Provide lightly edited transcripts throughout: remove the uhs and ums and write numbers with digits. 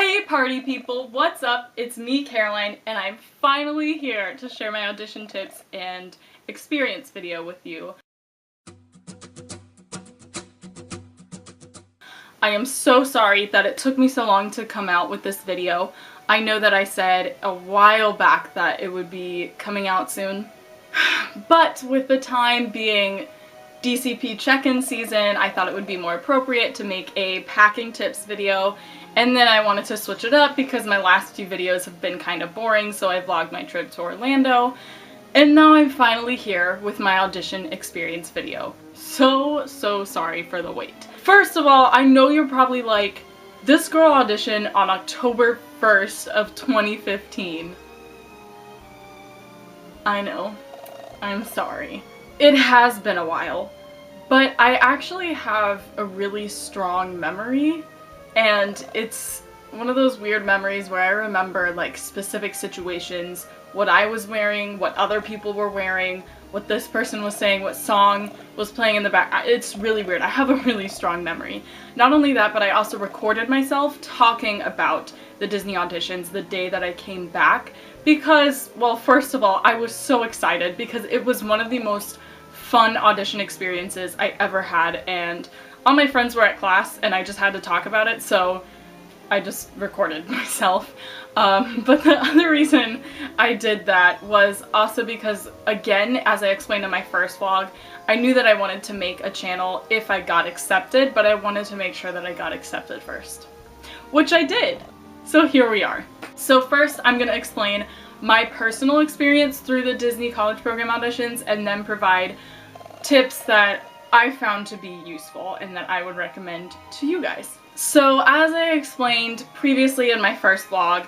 Hey party people, what's up? It's me, Caroline, and I'm finally here to share my audition tips and experience video with you. I am so sorry that it took me so long to come out with this video. I know that I said a while back that it would be coming out soon, but with the time being DCP check-in season, I thought it would be more appropriate to make a packing tips video. And then I wanted to switch it up because my last few videos have been kind of boring, so I vlogged my trip to Orlando. And now I'm finally here with my audition experience video. So sorry for the wait. First of all, I know you're probably like, this girl auditioned on October 1st of 2015. I know. I'm sorry. It has been a while, but I actually have a really strong memory. And it's one of those weird memories where I remember like specific situations, what I was wearing, what other people were wearing, what this person was saying, what song was playing in the back. It's really weird. I have a really strong memory. Not only that, but I also recorded myself talking about the Disney auditions the day that I came back because, well, first of all, I was so excited because it was one of the most fun audition experiences I ever had, and all my friends were at class and I just had to talk about it, so I just recorded myself. But the other reason I did that was also because, again, as I explained in my first vlog, I knew that I wanted to make a channel if I got accepted, but I wanted to make sure that I got accepted first, which I did. So here we are. So first I'm going to explain my personal experience through the Disney College Program auditions and then provide tips that I found to be useful and that I would recommend to you guys. So as I explained previously in my first vlog,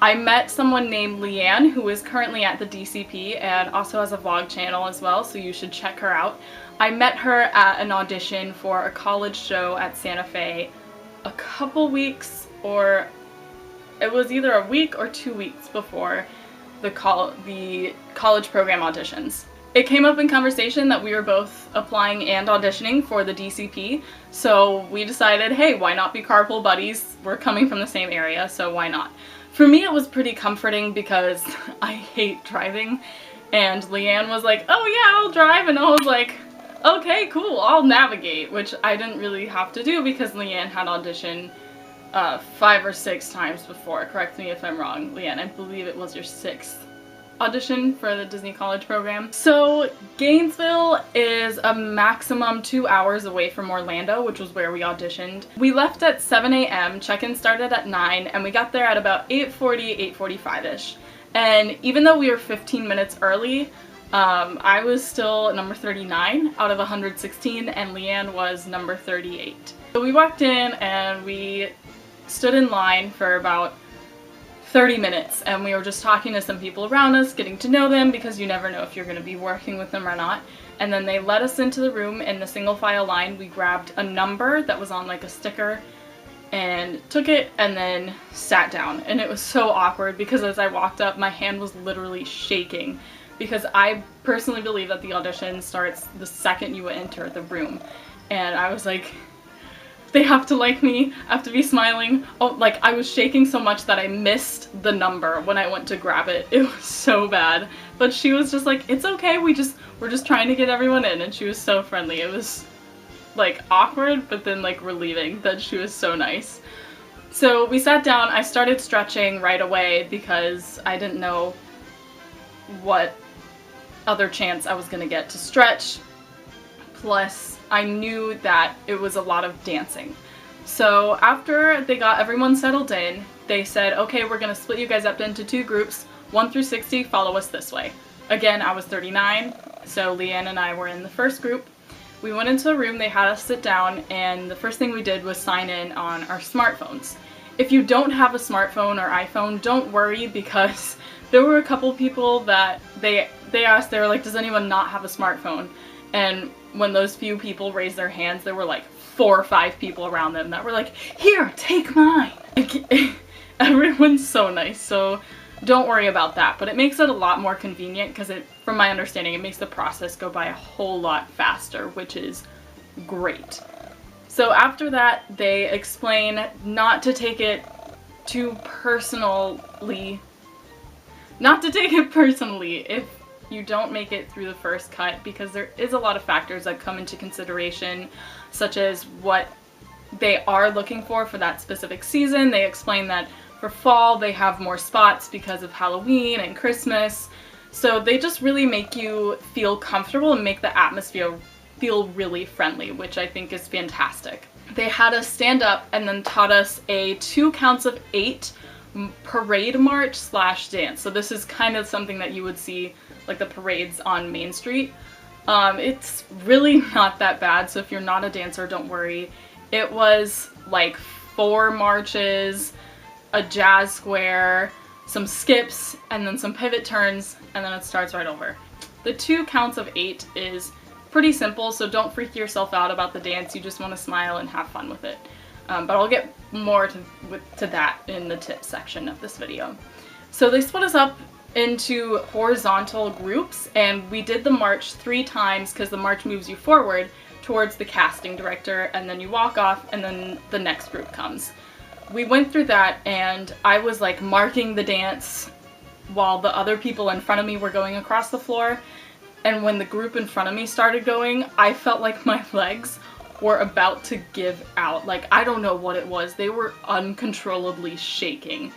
I met someone named Leanne who is currently at the DCP and also has a vlog channel as well, so you should check her out. I met her at an audition for a college show at Santa Fe a couple weeks, or it was either a week or 2 weeks before the college program auditions. It came up in conversation that we were both applying and auditioning for the DCP, so we decided, hey, why not be carpool buddies? We're coming from the same area, so why not? For me, it was pretty comforting because I hate driving, and Leanne was like, oh yeah, I'll drive, and I was like, okay, cool, I'll navigate, which I didn't really have to do because Leanne had auditioned 5 or 6 times before. Correct me if I'm wrong, Leanne. I believe it was your 6th audition for the Disney College Program. So Gainesville is a maximum 2 hours away from Orlando, which was where we auditioned. We left at 7 a.m., check-in started at 9, and we got there at about 8:40, 8:45-ish. And even though we were 15 minutes early, I was still number 39 out of 116, and Leanne was number 38. So we walked in and we stood in line for about 30 minutes, and we were just talking to some people around us, getting to know them because you never know if you're going to be working with them or not. And then they let us into the room in the single file line. We grabbed a number that was on like a sticker and took it and then sat down. And it was so awkward because as I walked up, my hand was literally shaking because I personally believe that the audition starts the second you enter the room. And I was like, they have to like me, I have to be smiling. Oh, like I was shaking so much that I missed the number when I went to grab it. It was so bad. But she was just like, it's okay, we're just trying to get everyone in, and she was so friendly. It was like awkward, but then like relieving that she was so nice. So we sat down, I started stretching right away because I didn't know what other chance I was gonna get to stretch. Plus, I knew that it was a lot of dancing. So after they got everyone settled in, they said, okay, we're gonna split you guys up into 2 groups, 1 through 60, follow us this way. Again, I was 39, so Leanne and I were in the first group. We went into the room, they had us sit down, and the first thing we did was sign in on our smartphones. If you don't have a smartphone or iPhone, don't worry, because there were a couple people that they asked, they were like, does anyone not have a smartphone? And when those few people raised their hands, there were like 4 or 5 people around them that were like, here, take mine. Like, everyone's so nice, so don't worry about that. But it makes it a lot more convenient because from my understanding, it makes the process go by a whole lot faster, which is great. So after that, they explain not to take it to personally, not to take it personally if you don't make it through the first cut, because there is a lot of factors that come into consideration, such as what they are looking for that specific season. They explain that for fall they have more spots because of Halloween and Christmas. So they just really make you feel comfortable and make the atmosphere feel really friendly, which I think is fantastic. They had us stand up and then taught us a 2 counts of 8 parade march / dance. So this is kind of something that you would see like the parades on Main Street. It's really not that bad, so if you're not a dancer, don't worry. It was like 4 marches, a jazz square, some skips, and then some pivot turns, and then it starts right over. The 2 counts of 8 is pretty simple, so don't freak yourself out about the dance. You just want to smile and have fun with it. But I'll get more to that in the tips section of this video. So they split us up into horizontal groups, and we did the march 3 times because the march moves you forward towards the casting director, and then you walk off and then the next group comes. We went through that, and I was like marking the dance while the other people in front of me were going across the floor, and when the group in front of me started going, I felt like my legs were about to give out. Like, I don't know what it was. They were uncontrollably shaking.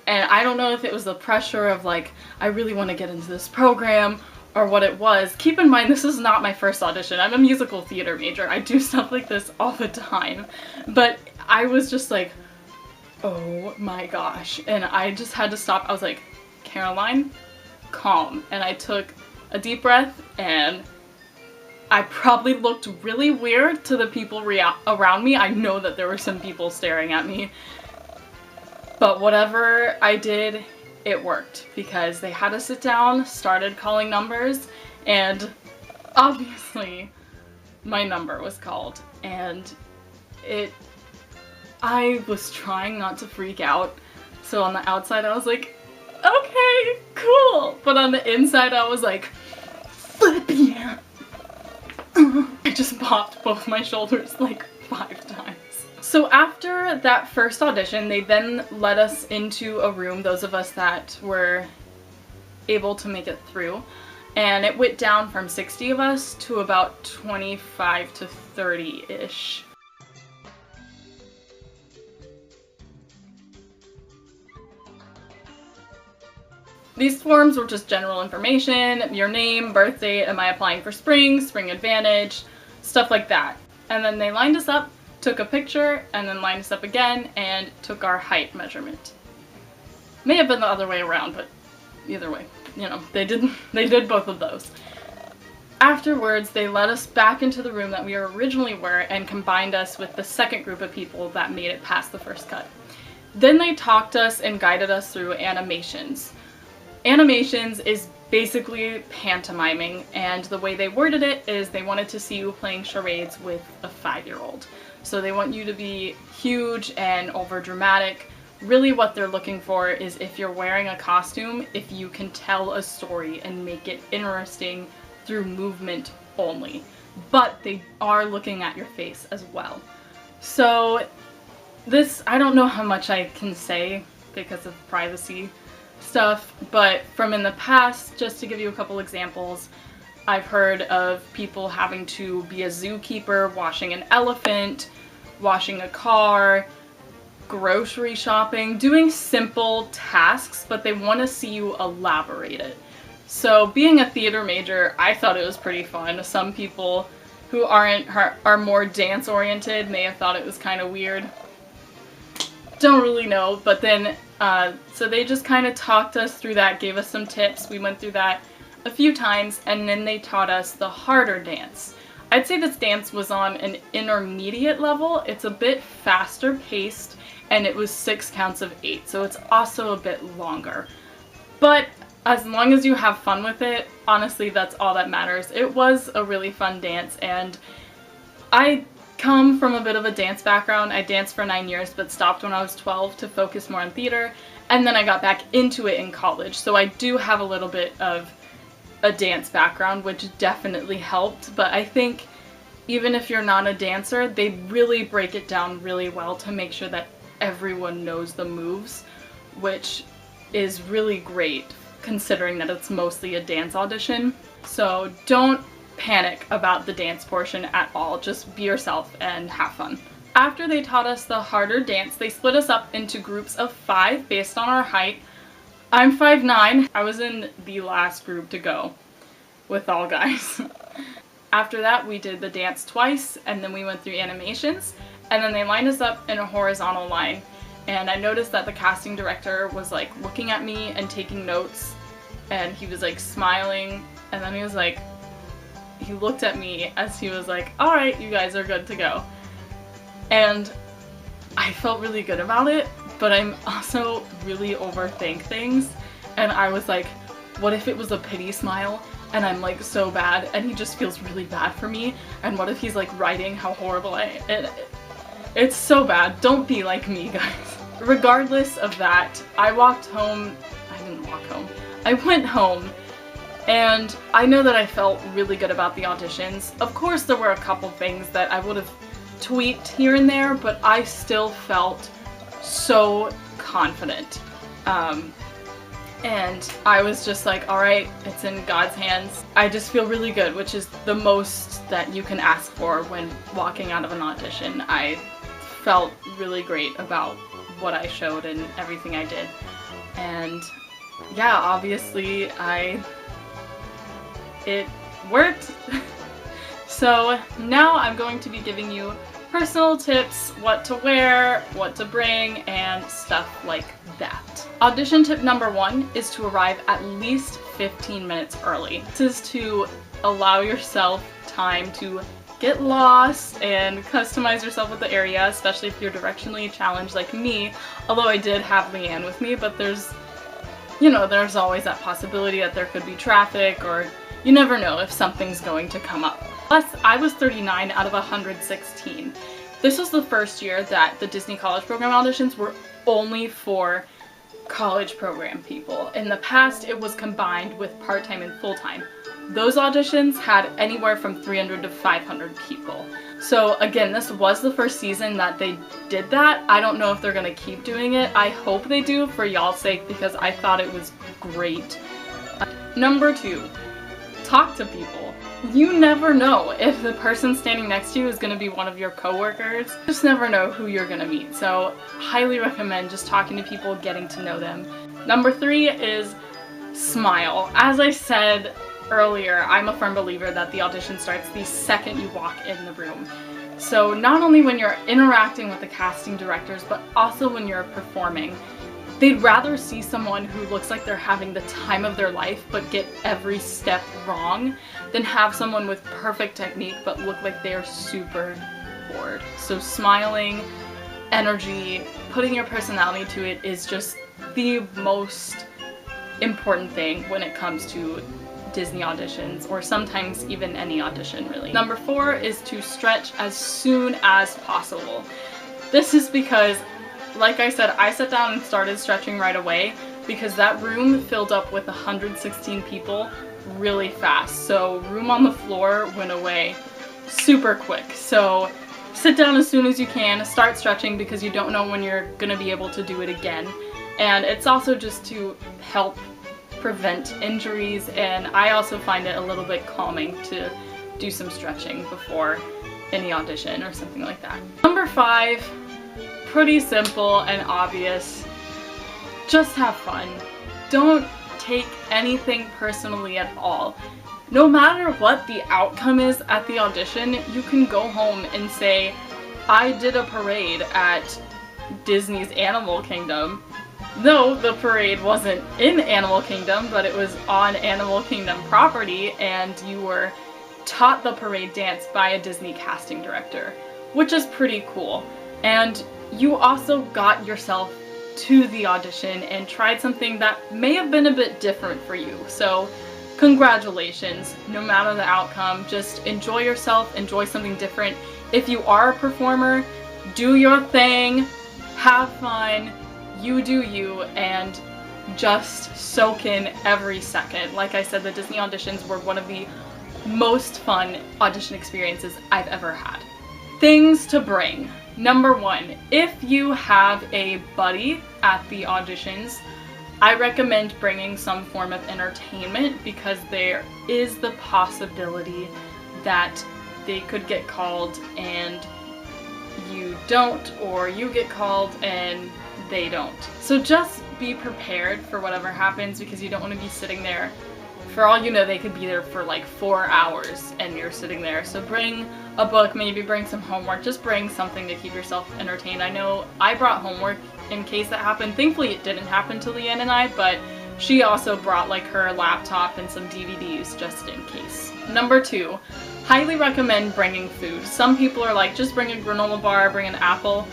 And I don't know if it was the pressure of like, I really want to get into this program, or what it was. Keep in mind, this is not my first audition. I'm a musical theater major. I do stuff like this all the time. But I was just like, oh my gosh. And I just had to stop. I was like, Caroline, calm. And I took a deep breath, and I probably looked really weird to the people around me. I know that there were some people staring at me. But whatever I did, it worked, because they had us sit down, started calling numbers, and obviously my number was called, and I was trying not to freak out. So on the outside I was like, okay, cool. But on the inside I was like, flip yeah. I just popped both my shoulders like 5 times. So after that first audition, they then led us into a room, those of us that were able to make it through, and it went down from 60 of us to about 25 to 30-ish. These forms were just general information, your name, birth date, am I applying for spring advantage, stuff like that. And then they lined us up, took a picture, and then lined us up again and took our height measurement. May have been the other way around, but either way, you know, they did both of those. Afterwards, they led us back into the room that we originally were and combined us with the second group of people that made it past the first cut. Then they talked us and guided us through animations. Animations is basically pantomiming, and the way they worded it is they wanted to see you playing charades with a 5-year-old. So they want you to be huge and over dramatic. Really what they're looking for is if you're wearing a costume, if you can tell a story and make it interesting through movement only. But they are looking at your face as well. So this, I don't know how much I can say because of privacy stuff, but from in the past, just to give you a couple examples, I've heard of people having to be a zookeeper, washing an elephant, washing a car, grocery shopping, doing simple tasks, but they want to see you elaborate it. So being a theater major, I thought it was pretty fun. Some people who are more dance oriented may have thought it was kind of weird. Don't really know, but then so they just kind of talked us through that, gave us some tips. We went through that a few times, and then they taught us the harder dance. I'd say this dance was on an intermediate level. It's a bit faster paced, and it was 6 counts of 8, so it's also a bit longer. But as long as you have fun with it, honestly, that's all that matters. It was a really fun dance, and I come from a bit of a dance background. I danced for 9 years, but stopped when I was 12 to focus more on theater, and then I got back into it in college. So I do have a little bit of a dance background, which definitely helped, but I think even if you're not a dancer, they really break it down really well to make sure that everyone knows the moves, which is really great considering that it's mostly a dance audition. So don't panic about the dance portion at all, just be yourself and have fun. After they taught us the harder dance, they split us up into groups of 5 based on our height. I'm 5'9". I was in the last group to go with all guys. After that, we did the dance twice, and then we went through animations, and then they lined us up in a horizontal line. And I noticed that the casting director was like looking at me and taking notes, and he was like smiling, and then he looked at me as he was like, all right, you guys are good to go. And I felt really good about it, but I'm also really overthink things, and I was like, what if it was a pity smile and I'm like so bad and he just feels really bad for me, and what if he's like writing how horrible I am? It's so bad. Don't be like me, guys. Regardless of that, I went home, and I know that I felt really good about the auditions. Of course there were a couple things that I would have tweaked here and there, but I still felt so confident. And I was just like, alright, it's in God's hands. I just feel really good, which is the most that you can ask for when walking out of an audition. I felt really great about what I showed and everything I did. And yeah, obviously it worked. So now I'm going to be giving you personal tips, what to wear, what to bring, and stuff like that. Audition tip number 1 is to arrive at least 15 minutes early. This is to allow yourself time to get lost and customize yourself with the area, especially if you're directionally challenged like me, although I did have Leanne with me, but there's always that possibility that there could be traffic, or you never know if something's going to come up. Plus, I was 39 out of 116. This was the first year that the Disney College Program auditions were only for college program people. In the past, it was combined with part-time and full-time. Those auditions had anywhere from 300 to 500 people. So again, this was the first season that they did that. I don't know if they're gonna keep doing it. I hope they do for y'all's sake, because I thought it was great. Number 2, talk to people. You never know if the person standing next to you is gonna be one of your coworkers. You just never know who you're gonna meet. So highly recommend just talking to people, getting to know them. Number 3 is smile. As I said earlier, I'm a firm believer that the audition starts the second you walk in the room. So not only when you're interacting with the casting directors, but also when you're performing. They'd rather see someone who looks like they're having the time of their life but get every step wrong than have someone with perfect technique but look like they're super bored. So smiling, energy, putting your personality to it is just the most important thing when it comes to Disney auditions, or sometimes even any audition really. Number 4 is to stretch as soon as possible. This is because, like I said, I sat down and started stretching right away because that room filled up with 116 people really fast. So room on the floor went away super quick. So sit down as soon as you can, start stretching because you don't know when you're gonna be able to do it again. And it's also just to help prevent injuries, and I also find it a little bit calming to do some stretching before any audition or something like that. Number 5, pretty simple and obvious. Just have fun. Don't take anything personally at all. No matter what the outcome is at the audition, you can go home and say, I did a parade at Disney's Animal Kingdom. No, the parade wasn't in Animal Kingdom, but it was on Animal Kingdom property, and you were taught the parade dance by a Disney casting director, which is pretty cool. And you also got yourself to the audition and tried something that may have been a bit different for you. So congratulations, no matter the outcome, just enjoy yourself, enjoy something different. If you are a performer, do your thing, have fun, you do you, and just soak in every second. Like I said, the Disney auditions were one of the most fun audition experiences I've ever had. Things to bring. Number 1, if you have a buddy at the auditions, I recommend bringing some form of entertainment because there is the possibility that they could get called and you don't, or you get called and they don't. So just be prepared for whatever happens because you don't want to be sitting there. For all you know, they could be there for like 4 hours and you're sitting there. So bring a book, maybe bring some homework, just bring something to keep yourself entertained. I know I brought homework in case that happened. Thankfully it didn't happen to Leanne and I, but she also brought like her laptop and some DVDs just in case. Number 2, highly recommend bringing food. Some people are like, just bring a granola bar, bring an apple.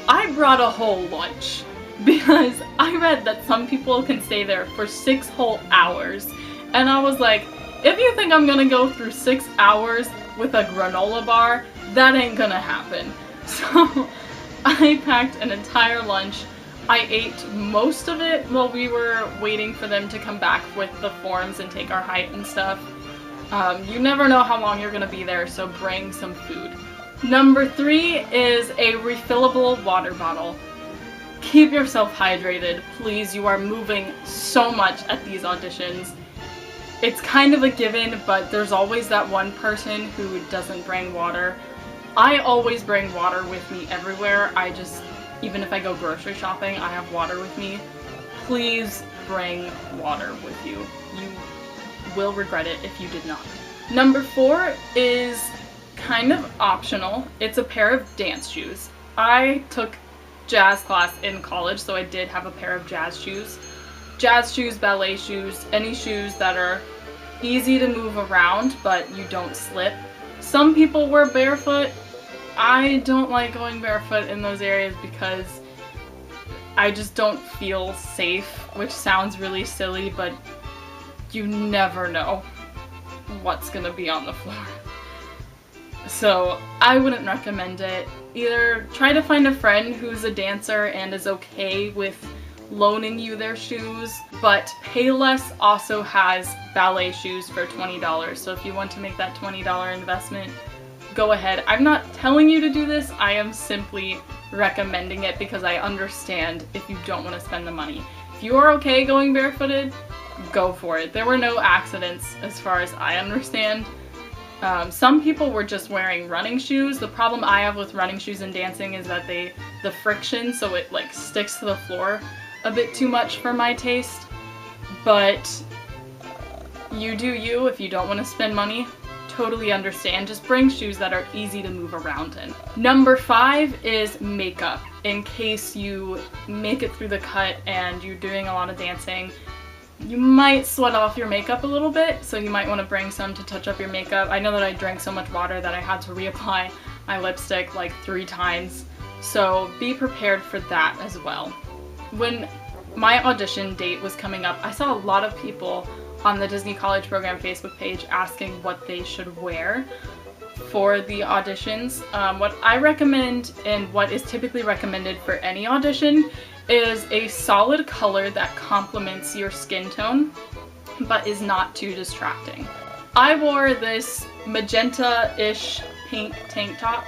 I brought a whole lunch because I read that some people can stay there for 6 whole hours. And I was like, if you think I'm gonna go through 6 hours with a granola bar, that ain't gonna happen. So I packed an entire lunch. I ate most of it while we were waiting for them to come back with the forms and take our height and stuff. You never know how long you're gonna be there, so bring some food. Number 3 is a refillable water bottle. Keep yourself hydrated, please. You are moving so much at these auditions. It's kind of a given, but there's always that one person who doesn't bring water. I always bring water with me everywhere. Even if I go grocery shopping, I have water with me. Please bring water with you. You will regret it if you did not. Number 4 is kind of optional. It's a pair of dance shoes. I took jazz class in college, so I did have a pair of jazz shoes. Jazz shoes, ballet shoes, any shoes that are easy to move around but you don't slip. Some people wear barefoot. I don't like going barefoot in those areas because I just don't feel safe, which sounds really silly, but you never know what's gonna be on the floor. So I wouldn't recommend it. Either try to find a friend who's a dancer and is okay with loaning you their shoes, but Payless also has ballet shoes for $20, so if you want to make that $20 investment, go ahead. I'm not telling you to do this, I am simply recommending it because I understand if you don't want to spend the money. If you are okay going barefooted, go for it. There were no accidents as far as I understand. Some people were just wearing running shoes. The problem I have with running shoes and dancing is that the friction, so it like sticks to the floor a bit too much for my taste. But you do you. If you don't want to spend money, totally understand. Just bring shoes that are easy to move around in. Number 5 is makeup. In case you make it through the cut and you're doing a lot of dancing, you might sweat off your makeup a little bit, so you might want to bring some to touch up your makeup. I know that I drank so much water that I had to reapply my lipstick like 3 times, so be prepared for that as well. When my audition date was coming up, I saw a lot of people on the Disney College Program Facebook page asking what they should wear for the auditions. What I recommend and what is typically recommended for any audition is a solid color that complements your skin tone but is not too distracting. I wore this magenta-ish pink tank top.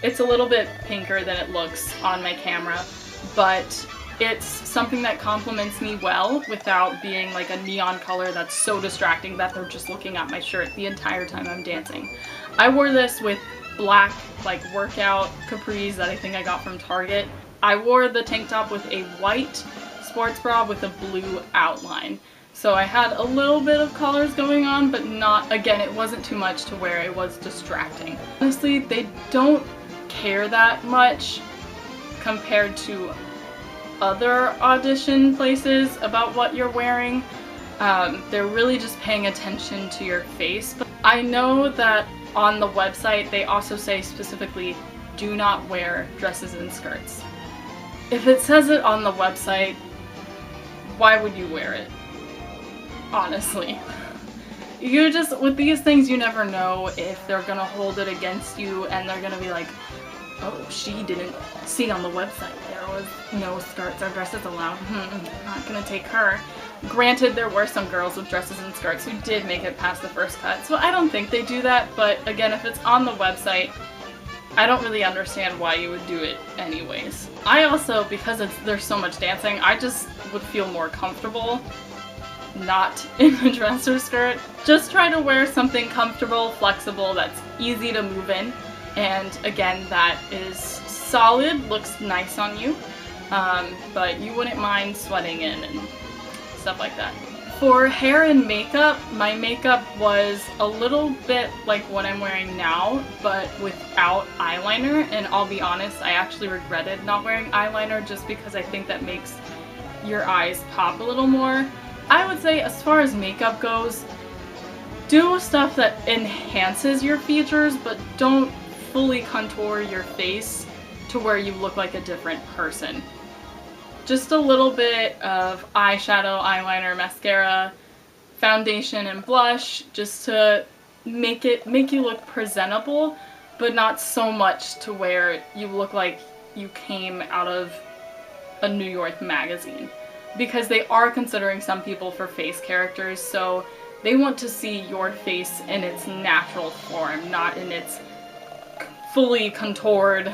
It's a little bit pinker than it looks on my camera, but it's something that complements me well without being like a neon color that's so distracting that they're just looking at my shirt the entire time I'm dancing. I wore this with black like workout capris that I think I got from Target. I wore the tank top with a white sports bra with a blue outline. So I had a little bit of colors going on, but not, again, it wasn't too much to where it was distracting. Honestly, they don't care that much compared to other audition places about what you're wearing. They're really just paying attention to your face. But I know that on the website they also say specifically, do not wear dresses and skirts. If it says it on the website, why would you wear it? Honestly. You just, with these things, you never know if they're gonna hold it against you and they're gonna be like, oh, she didn't see on the website there was no skirts or dresses allowed. Not gonna take her. Granted, there were some girls with dresses and skirts who did make it past the first cut, so I don't think they do that, but again, if it's on the website, I don't really understand why you would do it anyways. I also, because there's so much dancing, I just would feel more comfortable not in the dress or skirt. Just try to wear something comfortable, flexible, that's easy to move in, and again, that is solid, looks nice on you, but you wouldn't mind sweating in and stuff like that. For hair and makeup, my makeup was a little bit like what I'm wearing now, but without eyeliner, and I'll be honest, I actually regretted not wearing eyeliner just because I think that makes your eyes pop a little more. I would say as far as makeup goes, do stuff that enhances your features, but don't fully contour your face to where you look like a different person. Just a little bit of eyeshadow, eyeliner, mascara, foundation, and blush just to make you look presentable, but not so much to where you look like you came out of a New York magazine. Because they are considering some people for face characters, so they want to see your face in its natural form, not in its fully contoured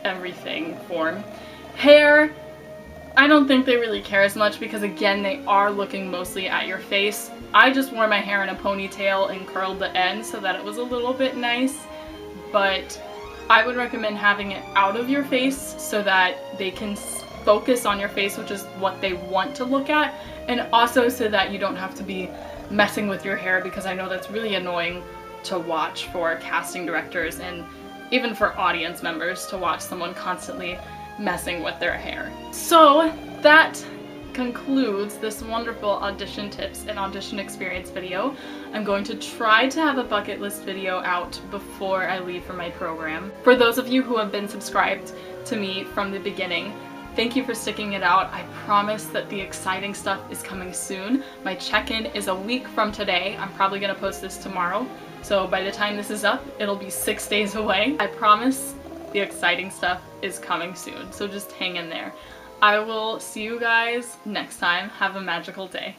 everything form. Hair, I don't think they really care as much because again, they are looking mostly at your face. I just wore my hair in a ponytail and curled the end so that it was a little bit nice, but I would recommend having it out of your face so that they can focus on your face, which is what they want to look at, and also so that you don't have to be messing with your hair, because I know that's really annoying to watch for casting directors and even for audience members to watch someone constantly messing with their hair. So that concludes this wonderful audition tips and audition experience video. I'm going to try to have a bucket list video out before I leave for my program. For those of you who have been subscribed to me from the beginning, thank you for sticking it out. I promise that the exciting stuff is coming soon. My check-in is a week from today. I'm probably gonna post this tomorrow. So by the time this is up, it'll be 6 days away. I promise the exciting stuff is coming soon. So just hang in there. I will see you guys next time. Have a magical day.